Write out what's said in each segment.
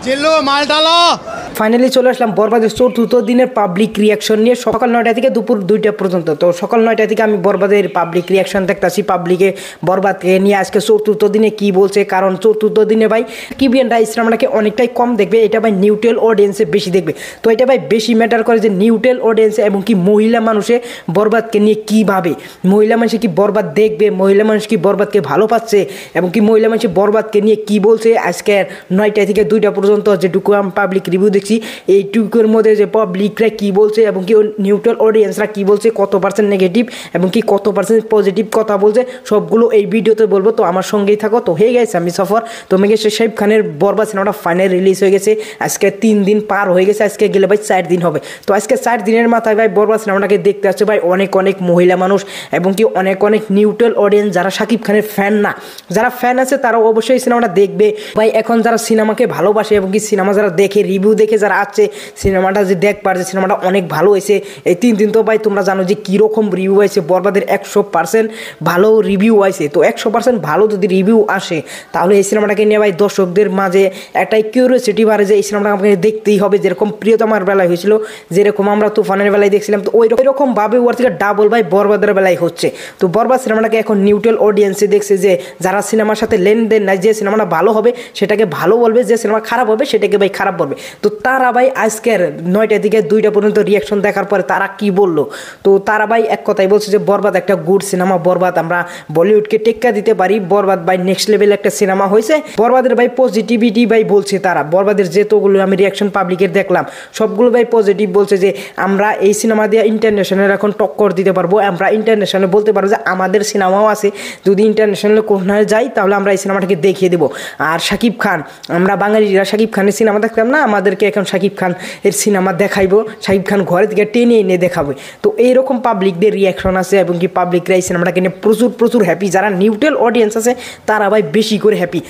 Jello মাল ডালো। Finally চলে আসলাম বরবাদের চতুর্থ দিনের পাবলিক রিয়াকশন নিয়ে সকাল 9টা থেকে দুপুর 2টা পর্যন্ত। তো সকাল 9টা থেকে আমি বরবাদের পাবলিক রিয়াকশন দেখতেছি, পাবলিকে বরবাদকে নিয়ে আজকে চতুর্থ দিনে কি বলছে। কারণ চতুর্থ দিনে ভাই কিবিয়ানরা সিনেমাটাকে অনেকটাই কম দেখবে, এটা ভাই নিউট্রাল অডিয়েন্সে বেশি দেখবে। তো এটা ভাই বেশি ম্যাটার করে যে নিউট্রাল অডিয়েন্সে এবং কি মহিলা মানুষে বরবাদকে নিয়ে কী ভাবে, মহিলা মানুষে কি বরবাদ দেখবে, মহিলা মানুষ কি বরবাদকে ভালো পাচ্ছে এবং কি মহিলা মানুষ বরবাদকে নিয়ে কি বলছে। আজকে 9টা থেকে 2টা পর্যন্ত যেটুকু আমি পাবলিক রিভিউ দেখছি, এইটুকুর মধ্যে যে পাবলিকরা কি বলছে এবং কি নিউট্রাল অডিয়েন্সরা কি বলছে, কত পার্সেন্ট নেগেটিভ এবং কি কত পার্সেন্ট পজিটিভ কথা বলছে, সবগুলো এই ভিডিওতে বলবো। তো আমার সঙ্গেই থাকো। তো হয়ে গেছে আমি সফর, তো মেঘে শাকিব খানের বরবাদ সিনেমাটা ফাইনাল রিলিজ হয়ে গেছে। আজকে 3 দিন পার হয়ে গেছে, আজকে গেলে ভাই 4 দিন হবে। তো আজকে 4 দিনের মাথায় ভাই বরবাদ সিনেমাটাকে দেখতে আসছে ভাই অনেক অনেক মহিলা মানুষ এবং কি অনেক অনেক নিউট্রাল অডিয়েন্স, যারা শাকিব খানের ফ্যান না, যারা ফ্যান আছে তারা অবশ্যই সিনেমাটা দেখবে ভাই। এখন যারা সিনেমাকে ভালোবাসে এবং কি সিনেমা যারা দেখে, রিভিউ দেখে যারা আছে, সিনেমাটা যে দেখবার যে সিনেমাটা অনেক ভালো হয়েছে। এই 3 দিন তো ভাই তোমরা জানো যে কীরকম রিভিউ হয়েছে, বরবাদের 100% ভালো রিভিউ হয়েছে। তো 100% ভালো যদি রিভিউ আসে তাহলে এই সিনেমাটাকে নিয়ে ভাই দর্শকদের মাঝে একটাই কিউরিওসিটি বাড়ে যে এই সিনেমাটা আমাকে দেখতেই হবে। যেরকম প্রিয়তমার বেলায় হয়েছিল, যেরকম আমরা তুফানের বেলায় দেখছিলাম, তো ওই রকমভাবে ওর থেকে ডাবল ভাই বরবাদের বেলায় হচ্ছে। তো বরবাদ সিনেমাটাকে এখন নিউট্রাল অডিয়েন্সে দেখছে যে যারা সিনেমার সাথে লেনদেন নাই, যে সিনেমাটা ভালো হবে সেটাকে ভালো বলবে, যে সিনেমা খারাপ হবে সেটাকে ভাই খারাপ বলবে। তো তারা ভাই আজকের 9টা থেকে 2টা পর্যন্ত রিয়াকশন দেখার পরে তারা কি বললো, তো তারা ভাই এক কথাই বলছে যে বরবাদ একটা গুড সিনেমা, বরবাদ আমরা বলিউডকে টেক্কা দিতে পারি, বরবাদ ভাই নেক্সট লেভেল একটা সিনেমা হয়েছে। বরবাদের ভাই পজিটিভিটি ভাই বলছে তারা, বরবাদের যেতগুলো আমি রিয়াকশন পাবলিকের দেখলাম সবগুলো ভাই পজিটিভ বলছে যে আমরা এই সিনেমা দিয়ে ইন্টারন্যাশনাল এখন টক্কর দিতে পারবো, আমরা ইন্টারন্যাশনালে বলতে পারবো যে আমাদের সিনেমাও আছে, যদি ইন্টারন্যাশনালে কোথায় যাই তাহলে আমরা এই সিনেমাটাকে দেখিয়ে দেবো। আর শাকিব খান, আমরা বাঙালিরা শাকিব খানের সিনেমা দেখতাম না, আমাদেরকে এখন শাকিব খান এর সিনেমা দেখাইবো, শাকিব খান ঘরে থেকে টেনে এনে দেখাবে। তো এইরকম পাবলিকদের রিয়াকশন আছে এবং কি পাবলিকরা এই সিনেমাটাকে নিয়ে প্রচুর প্রচুর হ্যাপি। যারা নিউট্রাল অডিয়েন্স আছে তারা ভাই বেশি করে হ্যাপি।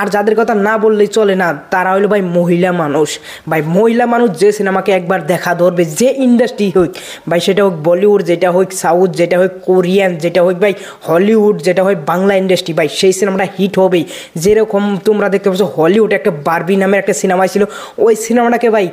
আর যাদের কথা না বললেই চলে না, তারা হলো ভাই মহিলা মানুষ। ভাই মহিলা মানুষ যে সিনেমাকে একবার দেখা ধরবে, যে ইন্ডাস্ট্রি হোক ভাই, সেটা হোক বলিউড, যেটা হোক সাউথ, যেটা হোক কোরিয়ান, যেটা হোক ভাই হলিউড, যেটা হয় বাংলা ইন্ডাস্ট্রি, ভাই সেই সিনেমাটা হিট হবেই। যেরকম তোমরা দেখতে পাচ্ছ হলিউড একটা বারবি নামের একটা সিনেমা ছিল, ওই সিনেমাটাকে ভাই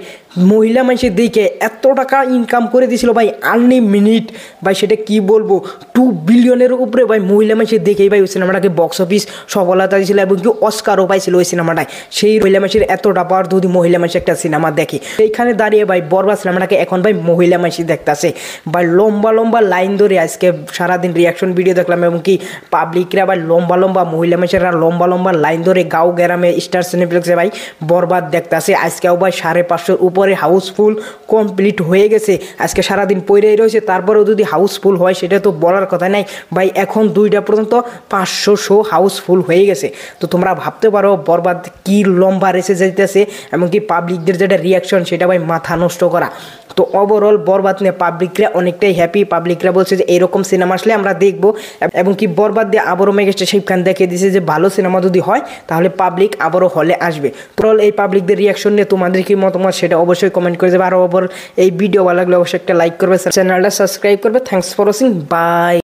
মহিলা মানুষের দিকে এত টাকা ইনকাম করে দিয়েছিল ভাই আনলিমিটেড। ভাই সেটা কি বলবো, 2 বিলিয়নের উপরে ভাই মহিলা মানুষের দেখেই ভাই ওই সিনেমাটাকে বক্স অফিস সফলতা দিয়েছিল এবং কি অস্কারও পাইছিল ওই সিনেমাটায়। সেই মহিলা মানুষের এতটা পাওয়ার যদি মহিলা মানুষ একটা সিনেমা দেখে, এইখানে দাঁড়িয়ে ভাই বরবাদ সিনেমাটাকে এখন ভাই মহিলা মানুষই দেখতেছে ভাই। লম্বা লম্বা লাইন ধরে আজকে সারাদিন রিয়াকশন ভিডিও দেখলাম এবং কি পাবলিকরা ভাই লম্বা লম্বা মহিলা মানুষেরা লম্বা লম্বা লাইন ধরে গাঁও গ্রামে স্টার সিনেপ্লেক্সে ভাই বরবাদ দেখতেছে। আজকেও ভাই 550 উপরে হাউসফুল কমপ্লিট হয়ে গেছে। আজকে সারাদিন পইরেই রয়েছে, তারপরেও যদি হাউসফুল হয় সেটা তো বলার কথা নাই ভাই। এখন 2টা পর্যন্ত 500 শো হাউসফুল হয়ে গেছে। তো তোমরা ভাবতে পারো বরবাদ কি লম্বা রেসে যাইতেছে এবং কি পাবলিকদের যেটা রিয়াকশন সেটা ভাই মাথা নষ্ট করা। তো ওভারঅল বরবাদ নিয়ে পাবলিকরা অনেকটাই হ্যাপি। পাবলিকরা বলছে যে এরকম সিনেমা আসলে আমরা দেখবো এবং কি বরবাদ দিয়ে আবারও মেগাস্টার শাকিব খান দেখিয়ে দিয়েছে যে ভালো সিনেমা যদি হয় তাহলে পাবলিক আবারও হলে আসবে। তো এই পাবলিকদের রিয়াকশন নিয়ে তোমাদের কি মতামত সেটা অবশ্যই কমেন্ট করে দেবে। আর ওভারঅল এই ভিডিও ভালো লাগলে অবশ্যই একটা লাইক করবে, চ্যানেলটা সাবস্ক্রাইব করবে। Thanks for watching, by.